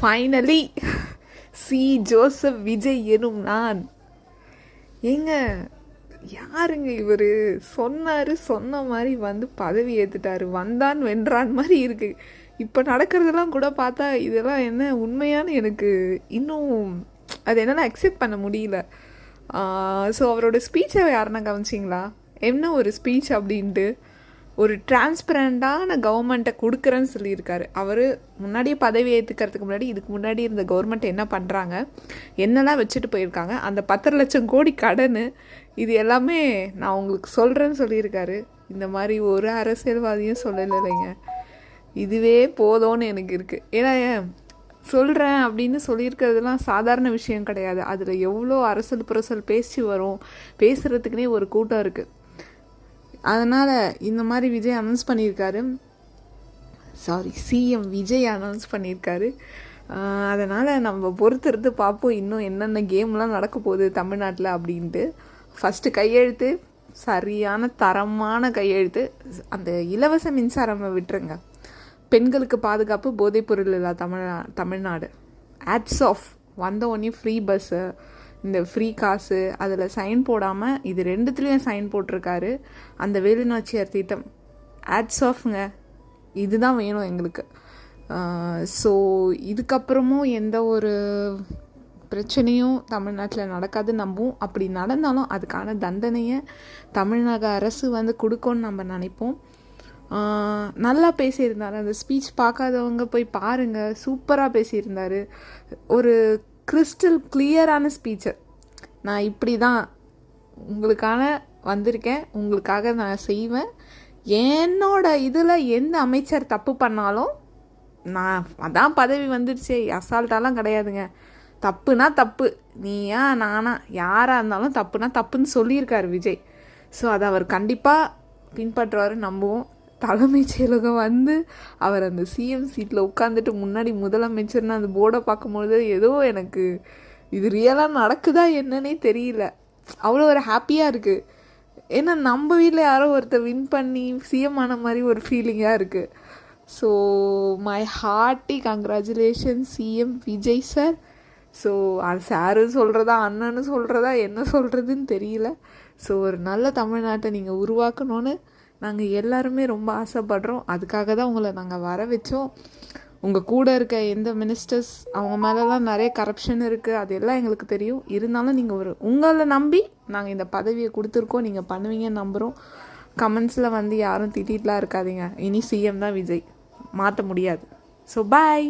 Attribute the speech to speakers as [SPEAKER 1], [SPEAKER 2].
[SPEAKER 1] Finally C Joseph Vijay எனும் நான். ஏங்க யாருங்க இவர்? சொன்ன மாதிரி வந்து பதவி ஏற்றுட்டாரு, வந்தான் வென்றான் மாதிரி இருக்குது. இப்போ நடக்கிறதெல்லாம் கூட பார்த்தா இதெல்லாம் என்ன உண்மையான எனக்கு இன்னும் அது என்னென்னா அக்செப்ட் பண்ண முடியல. ஸோ அவரோட ஸ்பீச்சை யாருன்னா கவனிச்சிங்களா? என்ன ஒரு ஸ்பீச் அப்படின்ட்டு ஒரு டிரான்ஸ்பரண்டான கவர்மெண்ட்டை கொடுக்குறேன்னு சொல்லியிருக்காரு. அவர் முன்னாடியே பதவி ஏற்றுக்கிறதுக்கு முன்னாடி இதுக்கு முன்னாடி இருந்த கவர்மெண்ட் என்ன பண்ணுறாங்க, என்னெல்லாம் வச்சுட்டு போயிருக்காங்க, அந்த 10 லட்சம் கோடி கடன், இது எல்லாமே நான் உங்களுக்கு சொல்கிறேன்னு சொல்லியிருக்காரு. இந்த மாதிரி ஒரு அரசியல்வாதியும் சொல்லலைங்க. இதுவே போதும்னு எனக்கு இருக்குது. ஏன்னா சொல்கிறேன் அப்படின்னு சொல்லியிருக்கிறதுலாம் சாதாரண விஷயம் கிடையாது. அதில் எவ்வளோ அரசல் புரசல் பேசி வரும், பேசுகிறதுக்குனே ஒரு கூட்டம் இருக்குது. அதனால் இந்த மாதிரி விஜய் அனௌன்ஸ் பண்ணியிருக்காரு. சிஎம் விஜய் அனௌன்ஸ் பண்ணியிருக்காரு. அதனால் நம்ம பொறுத்திருந்து பார்ப்போம் இன்னும் என்னென்ன கேம்லாம் நடக்க போகுது தமிழ்நாட்டில் அப்படின்ட்டு. ஃபஸ்ட்டு கையெழுத்து சரியான தரமான கையெழுத்து. அந்த இலவச மின்சாரம் விட்டுருங்க, பெண்களுக்கு பாதுகாப்பு, போதைப்பொருள் இல்லா தமிழ்நாடு, ஆட்ஸ் ஆஃப். வந்த உடனே ஃப்ரீ பஸ்ஸு, இந்த ஃப்ரீ காசு, அதில் சைன் போடாமல் இது 2த்துலேயும் சைன் போட்டிருக்காரு. அந்த வேலுநாச்சியார் திட்டம், ஆட்ஸ் ஆஃப்ங்க. இதுதான் வேணும் எங்களுக்கு. ஸோ இதுக்கப்புறமும் எந்த ஒரு பிரச்சனையும் தமிழ்நாட்டில் நடக்காது நம்புவோம். அப்படி நடந்தாலும் அதுக்கான தண்டனையை தமிழக அரசு வந்து கொடுக்கும்னு நம்ம நினைப்போம். நல்லா பேசியிருந்தார். அந்த ஸ்பீச் பார்க்காதவங்க போய் பாருங்கள், சூப்பராக பேசியிருந்தார். ஒரு கிறிஸ்டல் கிளியரான ஸ்பீச்சு. நான் இப்படி தான் உங்களுக்கான வந்திருக்கேன், உங்களுக்காக நான் செய்வேன். என்னோட இதில் எந்த அமைச்சர் தப்பு பண்ணாலும் நான் அதான் பதவி வந்துடுச்சே, அசால்ட்டாலாம் கிடையாதுங்க. தப்புனா தப்பு, நீயா நானா யாராக இருந்தாலும் தப்புனா தப்புன்னு சொல்லியிருக்காரு விஜய். ஸோ அதை அவர் கண்டிப்பாக பின்பற்றுவார் நம்புவோம். தலைமைச் செயலகம் வந்து அவர் அந்த சிஎம் சீட்டில் உட்காந்துட்டு முன்னாடி முதலமைச்சர்னு அந்த போர்டை பார்க்கும்பொழுது ஏதோ எனக்கு இது ரியலாக நடக்குதா என்னன்னே தெரியல. அவ்வளோ ஒரு ஹாப்பியாக இருக்குது. ஏன்னா நம்ம வீட்டில் யாரோ ஒருத்தர் வின் பண்ணி சிஎம் ஆன மாதிரி ஒரு ஃபீலிங்காக இருக்குது. So my hearty congratulation CM Vijay sir. So அது சாரு சொல்கிறதா அண்ணன்னு சொல்கிறதா என்ன சொல்கிறதுன்னு தெரியல. ஸோ ஒரு நல்ல தமிழ்நாட்டை நீங்கள் உருவாக்கணும்னு நாங்கள் எல்லாருமே ரொம்ப ஆசைப்படுறோம். அதுக்காக தான் உங்களை நாங்கள் வர வச்சோம். உங்கள் கூட இருக்க எந்த மினிஸ்டர்ஸ் அவங்க மேலெலாம் நிறைய கரப்ஷன் இருக்குது, அது எல்லாம் எங்களுக்கு தெரியும். இருந்தாலும் நீங்கள் உங்களை நம்பி நாங்கள் இந்த பதவியை கொடுத்துருக்கோம், நீங்கள் பண்ணுவீங்கன்னு நம்புகிறோம். கமெண்ட்ஸில் வந்து யாரும் திட்டிகிட்டுலாம் இருக்காதீங்க. இனி சிஎம் தான் விஜய், மாற்ற முடியாது. So bye.